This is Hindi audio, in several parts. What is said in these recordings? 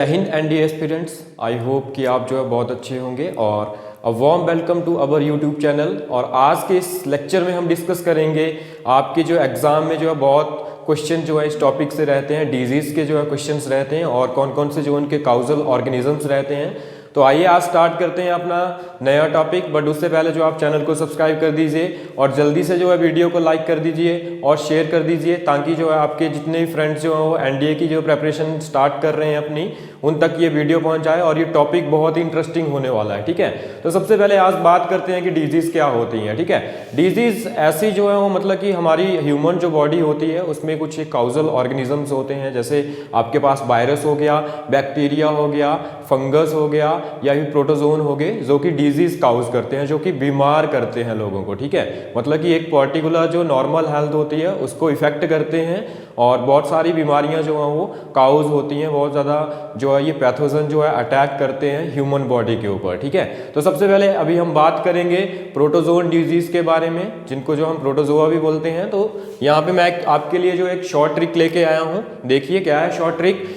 जय Hind NDA aspirants. I hope कि आप जो है बहुत अच्छे होंगे और a warm welcome to our YouTube channel. और आज के इस लेक्चर में हम डिस्कस करेंगे आपके जो एग्ज़ाम में जो है बहुत क्वेश्चन जो है इस टॉपिक से रहते हैं, डिजीज़ के जो है क्वेश्चंस रहते हैं और कौन कौन से जो उनके काउजल ऑर्गेनिजम्स रहते हैं। तो आइए आज स्टार्ट करते हैं अपना नया टॉपिक। बट उससे पहले जो आप चैनल को सब्सक्राइब कर दीजिए और जल्दी से जो है वीडियो को लाइक कर दीजिए और शेयर कर दीजिए, ताकि जो है आपके जितने भी फ्रेंड्स जो हैं वो एनडीए की जो प्रेपरेशन स्टार्ट कर रहे हैं अपनी, उन तक ये वीडियो पहुंच जाए। और ये टॉपिक बहुत ही इंटरेस्टिंग होने वाला है, ठीक है। तो सबसे पहले आज बात करते हैं कि डिजीज़ क्या होती हैं, ठीक है। डिजीज़ ऐसी जो है वो मतलब कि हमारी ह्यूमन जो बॉडी होती है उसमें कुछ एक काउजल ऑर्गेनिजम्स होते हैं। जैसे आपके पास वायरस हो गया, बैक्टीरिया हो गया, फंगस हो गया या फिर प्रोटोजोन हो गए, जो कि डिजीज काउज करते हैं, जो कि बीमार करते हैं लोगों को, ठीक है। मतलब कि एक पर्टिकुलर जो नॉर्मल हेल्थ होती है उसको इफेक्ट करते हैं और बहुत सारी बीमारियां जो हैं वो काउज होती हैं। बहुत ज़्यादा जो है ये पैथोजन जो है अटैक करते हैं ह्यूमन बॉडी के ऊपर, ठीक है। तो सबसे पहले अभी हम बात करेंगे प्रोटोजोन डिजीज के बारे में, जिनको जो हम प्रोटोजोआ भी बोलते हैं। तो यहाँ पे मैं आपके लिए जो एक शॉर्ट ट्रिक लेके आया हूँ। देखिए क्या है शॉर्ट ट्रिक,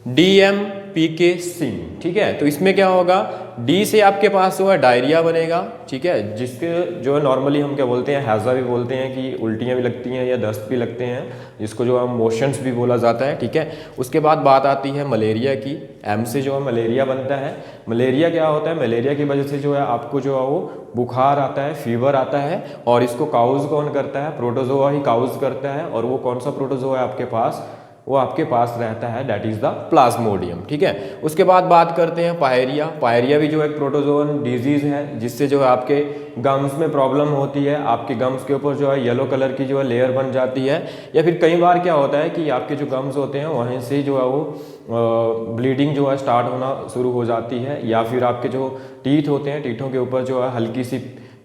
DMPK सिम, ठीक है। तो इसमें क्या होगा, डी से आपके पास जो है डायरिया बनेगा, ठीक है, जिसके जो है नॉर्मली हम क्या बोलते हैं, हैज़ा भी बोलते हैं कि उल्टियाँ भी लगती हैं या दस्त भी लगते हैं, जिसको जो है मोशंस भी बोला जाता है, ठीक है। उसके बाद बात आती है मलेरिया की। एम से जो है मलेरिया बनता है। मलेरिया क्या होता है, मलेरिया की वजह से जो है आपको जो है वो बुखार आता है, फीवर आता है। और इसको काउज कौन करता है, प्रोटोजोआ ही काउज करता है। और वो कौन सा प्रोटोजोआ है आपके पास, वो आपके पास रहता है, दैट इज द प्लाज्मोडियम, ठीक है। उसके बाद बात करते हैं पायरिया। पायरिया भी जो एक प्रोटोजोन डिजीज है, जिससे जो है आपके गम्स में प्रॉब्लम होती है। आपके गम्स के ऊपर जो है येलो कलर की जो है लेयर बन जाती है। या फिर कई बार क्या होता है कि आपके जो गम्स होते हैं वहीं से जो है वो ब्लीडिंग जो है स्टार्ट होना शुरू हो जाती है। या फिर आपके जो टीथ होते हैं, टीथों के ऊपर जो है हल्की सी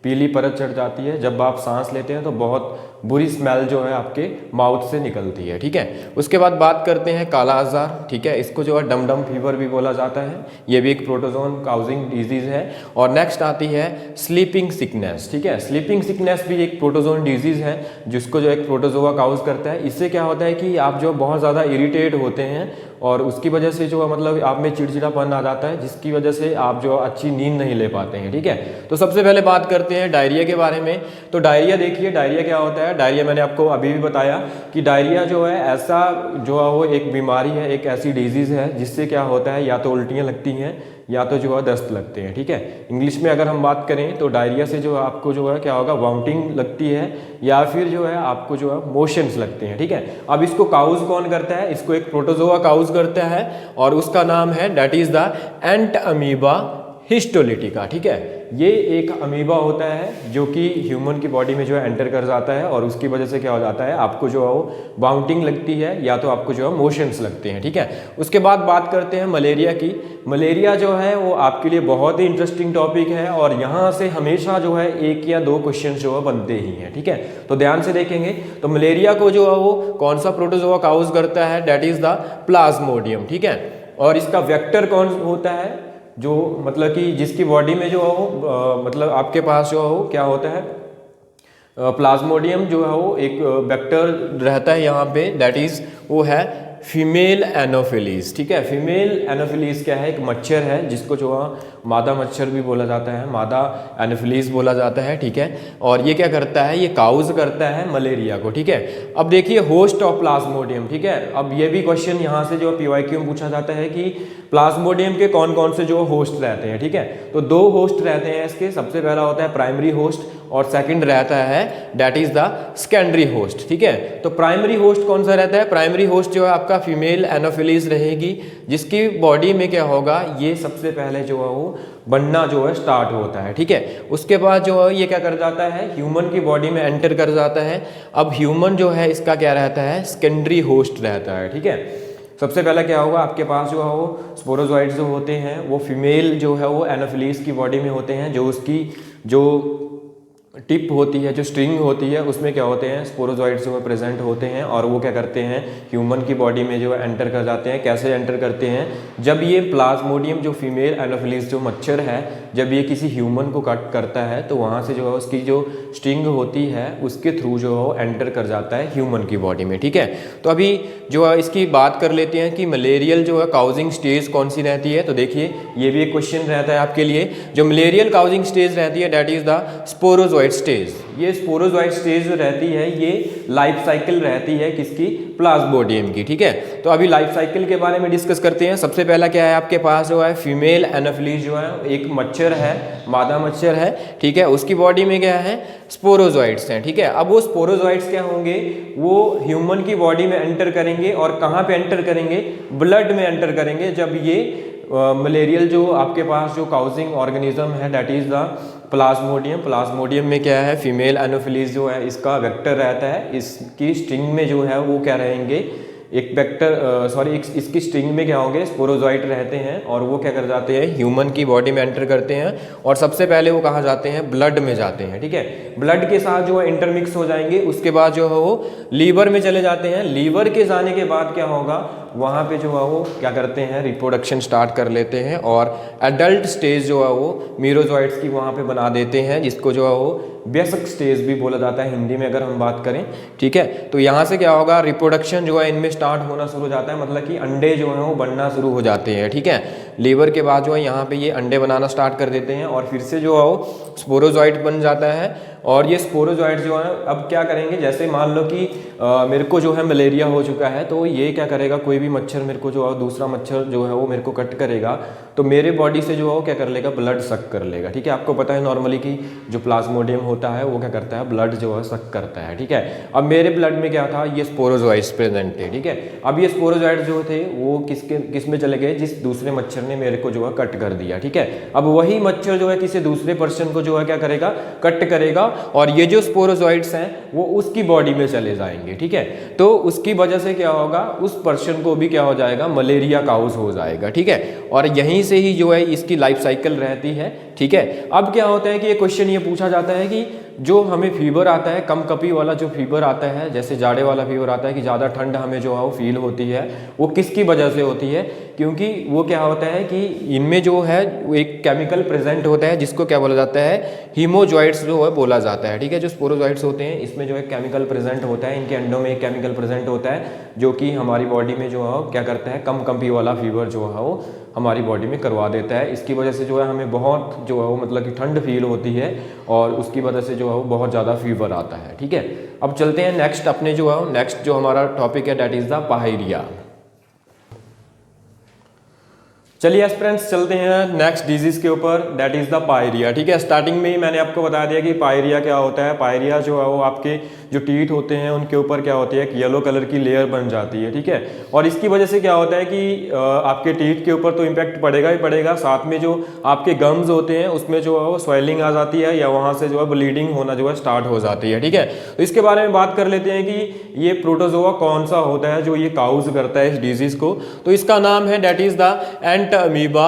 पीली परत चढ़ जाती है। जब आप सांस लेते हैं तो बहुत बुरी स्मेल जो है आपके माउथ से निकलती है, ठीक है। उसके बाद बात करते हैं काला आजार, ठीक है। इसको जो है डम डम फीवर भी बोला जाता है। ये भी एक प्रोटोजोन काउजिंग डिजीज है। और नेक्स्ट आती है स्लीपिंग सिकनेस, ठीक है। स्लीपिंग सिकनेस भी एक प्रोटोजोन डिजीज है, जिसको जो एक प्रोटोजोआ काउज करता है। इससे क्या होता है कि आप जो बहुत ज़्यादा इरिटेट होते हैं और उसकी वजह से जो है मतलब आप में चिड़चिड़ापन आ जाता है, जिसकी वजह से आप जो अच्छी नींद नहीं ले पाते हैं, ठीक है। तो सबसे पहले बात करते हैं डायरिया के बारे में। तो डायरिया देखिए, डायरिया क्या होता है। डायरिया मैंने आपको अभी भी बताया कि डायरिया जो है ऐसा जो है वो एक बीमारी है, एक ऐसी डिजीज़ है जिससे क्या होता है, या तो उल्टियाँ लगती हैं या तो जो है दस्त लगते हैं, ठीक है। इंग्लिश में अगर हम बात करें तो डायरिया से जो आपको जो है क्या होगा, वॉमिटिंग लगती है या फिर जो है आपको जो है मोशंस लगते हैं, ठीक है। अब इसको काउज कौन करता है, इसको एक प्रोटोजोआ काउज करता है और उसका नाम है that is the ant amoeba histolytica, ठीक है। ये एक अमीबा होता है जो कि ह्यूमन की बॉडी में जो है एंटर कर जाता है और उसकी वजह से क्या हो जाता है, आपको जो है वो वाउमिटिंग लगती है या तो आपको जो है मोशंस लगते हैं, ठीक है। उसके बाद बात करते हैं मलेरिया की। मलेरिया जो है वो आपके लिए बहुत ही इंटरेस्टिंग टॉपिक है और यहाँ से हमेशा जो है 1 या 2 क्वेश्चन जो है बनते ही हैं, ठीक है। तो ध्यान से देखेंगे। तो मलेरिया को जो है वो कौन सा प्रोटोजोआ काउज करता है, दैट इज द प्लाज्मोडियम, ठीक है। और इसका वेक्टर कौन होता है, जो मतलब कि जिसकी बॉडी में जो हो मतलब आपके पास जो हो क्या होता है, प्लाज्मोडियम जो है वो एक वेक्टर रहता है यहाँ पे, दैट इज वो है फीमेल एनोफिलीज, ठीक है। फीमेल एनोफिलीज क्या है, एक मच्छर है जिसको जो है मादा मच्छर भी बोला जाता है, मादा एनोफिलीज बोला जाता है, ठीक है। और ये क्या करता है, ये काउज करता है मलेरिया को, ठीक है। अब देखिए होस्ट ऑफ प्लाज्मोडियम, ठीक है। अब ये भी क्वेश्चन यहाँ से जो PYQ में पूछा जाता है कि प्लाज्मोडियम के कौन कौन से जो होस्ट रहते हैं, ठीक है। तो 2 होस्ट रहते हैं इसके। सबसे पहला होता है प्राइमरी होस्ट और सेकंड रहता है that is the secondary host, ठीक है। तो प्राइमरी होस्ट कौन सा रहता है, प्राइमरी होस्ट जो है आपका फीमेल एनोफिलीज रहेगी, जिसकी बॉडी में क्या होगा, ये सबसे पहले जो है वो बनना जो है स्टार्ट होता है, ठीक है। उसके बाद जो है ये क्या कर जाता है, ह्यूमन की बॉडी में एंटर कर जाता है। अब ह्यूमन जो है इसका क्या रहता है, सेकेंडरी होस्ट रहता है, ठीक है। सबसे पहले क्या होगा, आपके पास जो है वो स्पोरोजोइड्स जो होते हैं वो फीमेल जो है वो एनोफिलीज की बॉडी में होते हैं, जो उसकी जो टिप होती है, जो स्ट्रिंग होती है, उसमें क्या होते हैं स्पोरोजोइट्स जो है प्रेजेंट होते हैं और वो क्या करते हैं ह्यूमन की बॉडी में जो है एंटर कर जाते हैं। कैसे एंटर करते हैं, जब ये प्लाज्मोडियम जो फीमेल एनोफिलीज जो मच्छर है, जब ये किसी ह्यूमन को कट करता है तो वहाँ से जो है उसकी जो स्ट्रिंग होती है उसके थ्रू जो है वो एंटर कर जाता है ह्यूमन की बॉडी में। ठीक है, तो अभी जो है इसकी बात कर लेते हैं कि मलेरियल जो है काउजिंग स्टेज कौन सी रहती है। तो देखिए ये भी एक क्वेश्चन रहता है आपके लिए। जो मलेरियल काउजिंग स्टेज रहती है that is the sporozoite stage. ये स्पोरोजोइट स्टेज जो रहती है ये लाइफ साइकिल रहती है किसकी, प्लाज्मोडियम की। ठीक है, तो अभी लाइफ साइकिल के बारे में डिस्कस करते हैं। सबसे पहला क्या है आपके पास जो है फीमेल एनोफिलीज जो है एक मच्छर है, मादा मच्छर है। ठीक है, उसकी बॉडी में क्या है स्पोरोजोइट्स हैं। ठीक है, अब वो स्पोरोजोइट्स क्या होंगे, वो ह्यूमन की बॉडी में एंटर करेंगे और कहाँ पे एंटर करेंगे, ब्लड में एंटर करेंगे। जब ये मलेरियल जो आपके पास जो काउजिंग ऑर्गेनिज्म है that is the Plasmodium. Plasmodium में क्या है फीमेल एनोफिलीज जो है इसका वेक्टर रहता है। इसकी स्ट्रिंग में जो है वो क्या रहेंगे, एक वेक्टर इसकी स्ट्रिंग में क्या होंगे स्पोरोजोइट रहते हैं और वो क्या कर जाते हैं ह्यूमन की बॉडी में एंटर करते हैं और सबसे पहले वो कहाँ जाते हैं, ब्लड में जाते हैं। ठीक है, ब्लड के साथ जो है इंटरमिक्स हो जाएंगे, उसके बाद जो है वो लीवर में चले जाते हैं। लीवर के जाने के बाद क्या होगा, वहाँ पे जो है वो क्या करते हैं रिप्रोडक्शन स्टार्ट कर लेते हैं और एडल्ट स्टेज जो है वो मीरोजोइट्स की वहाँ पे बना देते हैं, जिसको जो है वो बेसिक स्टेज भी बोला जाता है हिंदी में अगर हम बात करें। ठीक है, तो यहाँ से क्या होगा रिप्रोडक्शन जो है इनमें स्टार्ट होना शुरू हो जाता है, मतलब कि अंडे जो है वो बनना शुरू हो जाते हैं। ठीक है, लीवर के बाद जो है यहाँ पे ये अंडे बनाना स्टार्ट कर देते हैं और फिर से जो है वो स्पोरोजोइट बन जाता है। और ये स्पोरोजोइट जो है अब क्या करेंगे, जैसे मान लो कि मेरे को जो है मलेरिया हो चुका है तो ये क्या करेगा, कोई भी मच्छर मेरे को जो है दूसरा मच्छर जो है वो मेरे को कट करेगा तो मेरे बॉडी से जो है वो क्या कर लेगा, ब्लड सक कर लेगा। ठीक है, आपको पता है नॉर्मली कि जो प्लाज्मोडियम होता है वो क्या करता है, ब्लड जो है सक करता है। ठीक है, अब मेरे ब्लड में क्या था, ये स्पोरोजोइट्स प्रेजेंट थे। ठीक है, अब ये स्पोरोजोइट्स जो थे वो किस में चले गए, जिस दूसरे मच्छर ने मेरे को जो है कट कर दिया। ठीक है, अब वही मच्छर जो है किसी दूसरे पर्सन को जो है क्या करेगा, कट करेगा और ये जो स्पोरोजोइट्स हैं वो उसकी बॉडी में चले जाएंगे। ठीक है, तो उसकी वजह से क्या होगा, उस पर्सन को भी क्या हो जाएगा, मलेरिया काउज हो जाएगा। ठीक है, और यहीं से ही जो है इसकी लाइफ साइकिल रहती है। ठीक है, अब क्या होता है कि ये क्वेश्चन ये पूछा जाता है कि जो हमें फीवर आता है, कम कपी वाला जो फीवर आता है, जैसे जाड़े वाला फीवर आता है कि ज़्यादा ठंड हमें जो है वो फील होती है, वो किसकी वजह से होती है, क्योंकि वो क्या होता है कि इनमें जो है एक केमिकल प्रेजेंट होता है जिसको क्या बोला जाता है, हीमोजॉइट्स जो है बोला जाता है। ठीक है, जो स्पोरोजॉइट्स होते हैं इसमें जो है केमिकल प्रेजेंट होता है, इनके अंडों में एक केमिकल प्रेजेंट होता है जो कि हमारी बॉडी में जो है क्या करता है, कम कपी वाला फीवर जो है वो हमारी बॉडी में करवा देता है। इसकी वजह से जो है हमें बहुत जो है वो मतलब कि ठंड फील होती है और उसकी वजह से जो है वो बहुत ज़्यादा फीवर आता है। ठीक है, अब चलते हैं नेक्स्ट अपने जो है नेक्स्ट जो हमारा टॉपिक है दैट इज़ द पायरिया। चलिए एस्पिरेंट्स चलते हैं नेक्स्ट डिजीज के ऊपर दैट इज द पायरिया। ठीक है, स्टार्टिंग में ही मैंने आपको बता दिया कि पायरिया क्या होता है। पायरिया जो है वो आपके जो टीथ होते हैं उनके ऊपर क्या होती है, एक येलो कलर की लेयर बन जाती है। ठीक है, और इसकी वजह से क्या होता है कि आपके टीथ के ऊपर तो इम्पैक्ट पड़ेगा ही पड़ेगा, साथ में जो आपके गम्स होते हैं उसमें जो है वो स्वेलिंग आ जाती है या वहाँ से जो है ब्लीडिंग होना जो है स्टार्ट हो जाती है। ठीक है, तो इसके बारे में बात कर लेते हैं कि ये प्रोटोजोआ कौन सा होता है जो ये काउज करता है इस डिजीज को। तो इसका नाम है दैट इज द अमीबा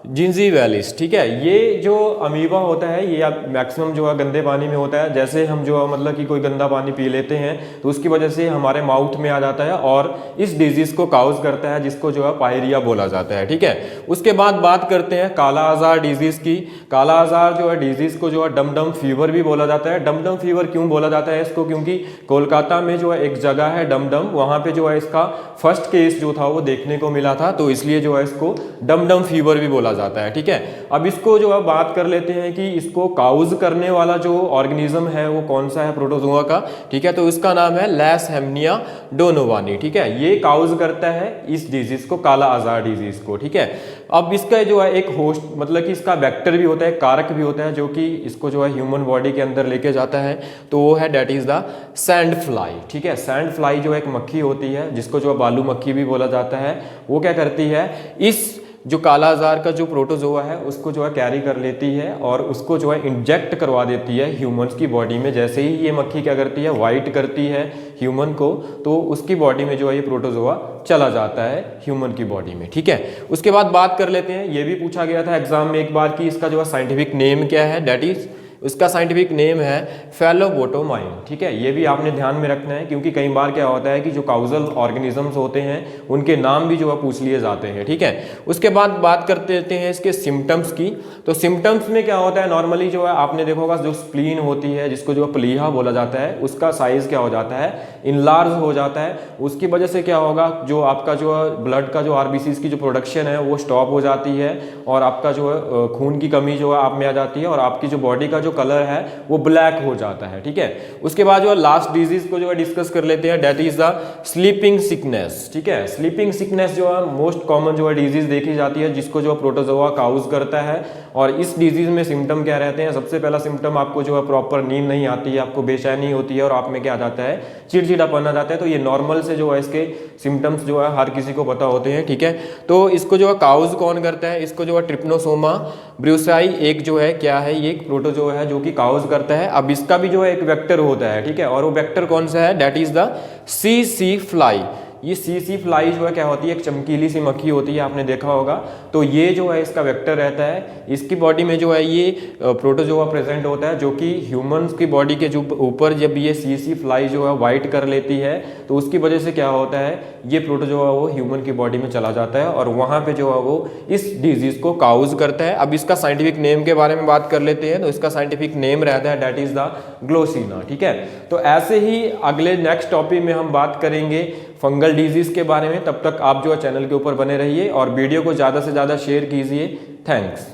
जिंजीवैलिस। ठीक है, ये जो अमीबा होता है ये मैक्सिमम जो है गंदे पानी में होता है। जैसे हम जो है मतलब कि कोई गंदा पानी पी लेते हैं तो उसकी वजह से हमारे माउथ में आ जाता है और इस डिजीज को काउज करता है जिसको जो है पायरिया बोला जाता है। ठीक है, उसके बाद बात करते हैं काला आजार डिजीज की। काला आजार जो है डिजीज को जो है डमडम फीवर भी बोला जाता है। डमडम फीवर क्यों बोला जाता है इसको, क्योंकि कोलकाता में जो है एक जगह है डमडम, वहां पे जो है इसका फर्स्ट केस जो था वो देखने को मिला था, तो इसलिए जो है इसको डमडम फीवर भी बोला जाता है। ठीक है, अब इसको जो है बात कर लेते हैं कि इसको काउज करने वाला जो ऑर्गेनिज्म है वो कौन सा है प्रोटोजोआ का। ठीक है, तो इसका नाम है लैशहेमनिया डोनोवानी। ठीक है, ये काउज करता है इस डिजीज को, काला आजार डिजीज को। ठीक है, अब इसका जो है एक होस्ट मतलब कि इसका वेक्टर भी होता है, कारक भी होता है जो कि इसको जो है ह्यूमन बॉडी के अंदर लेके जाता है, तो वो है that is the sand fly. ठीक है, सैंड फ्लाई जो एक मक्खी होती है जिसको जो है बालू मक्खी भी बोला जाता है, वो क्या करती है, इस जो काला आजार का जो प्रोटोजोआ है उसको जो है कैरी कर लेती है और उसको जो है इंजेक्ट करवा देती है ह्यूमंस की बॉडी में। जैसे ही ये मक्खी क्या करती है, वाइट करती है ह्यूमन को, तो उसकी बॉडी में जो है ये प्रोटोजोआ चला जाता है ह्यूमन की बॉडी में। ठीक है, उसके बाद बात कर लेते हैं, ये भी पूछा गया था एग्जाम में एक बार कि इसका जो है साइंटिफिक नेम क्या है, दैट इज उसका साइंटिफिक नेम है फेलोबोटोमाइन। ठीक है, ये भी आपने ध्यान में रखना है, क्योंकि कई बार क्या होता है कि जो काउजल ऑर्गेनिजम्स होते हैं उनके नाम भी जो है पूछ लिए जाते हैं। ठीक है, उसके बाद बात करते हैं इसके सिम्टम्स की। तो सिम्टम्स में क्या होता है, नॉर्मली जो है आपने देखा होगा जो स्प्लीन होती है, जिसको जो प्लीहा बोला जाता है, उसका साइज क्या हो जाता है, इनलार्ज हो जाता है। उसकी वजह से क्या होगा, जो आपका जो ब्लड का जो आरबीसीज की जो प्रोडक्शन है वो स्टॉप हो जाती है, और आपका जो है खून की कमी जो है आप में आ जाती है, और आपकी जो बॉडी का जो कलर है वो ब्लैक हो जाता है। ठीक है, उसके बाद जो है लास्ट डिजीज को जो है डिस्कस कर लेते हैं, that is the sleeping sickness. ठीक है, स्लीपिंग सिकनेस जो है मोस्ट कॉमन जो है डिजीज देखी जाती है, जिसको जो प्रोटोजोआ काउज करता है। और इस डिजीज में सिम्टम क्या रहते हैं, सबसे पहला सिम्टम आपको जो है प्रॉपर नींद नहीं आती है, आपको बेचैनी होती है, और आप में क्या आ जाता है, चिड़चिड़ापन आ जाता है। तो ये नॉर्मल से जो है इसके सिम्टम्स जो है हर किसी को पता होते हैं। ठीक है, तो इसको जो है काउज कौन करता है, इसको जो है ट्रिप्नोसोमा ब्रूसाई एक जो है क्या है, ये एक प्रोटोजोआ है जो कि काउज करता है। अब इसका भी जो है एक वेक्टर होता है। ठीक है, और वो वेक्टर कौन सा है, that is the C fly. ये सी फ्लाई जो है क्या होती है, एक चमकीली सी मक्खी होती है, आपने देखा होगा। तो ये जो है इसका वेक्टर रहता है। इसकी बॉडी में जो है ये प्रोटोजोआ प्रेजेंट होता है, जो कि ह्यूमंस की बॉडी के जो ऊपर जब ये सी फ्लाई जो है वाइट कर लेती है, तो उसकी वजह से क्या होता है, ये प्रोटोजोआ वो ह्यूमन की बॉडी में चला जाता है, और वहाँ पे जो है वो इस डिजीज को काउज करता है। अब इसका साइंटिफिक नेम के बारे में बात कर लेते हैं। तो इसका साइंटिफिक नेम रहता है दैट इज द ग्लोसिना। ठीक है, तो ऐसे ही अगले नेक्स्ट टॉपिक में हम बात करेंगे फंगल डिजीज के बारे में। तब तक आप जो है चैनल के ऊपर बने रहिए और वीडियो को ज़्यादा से ज़्यादा शेयर कीजिए। थैंक्स।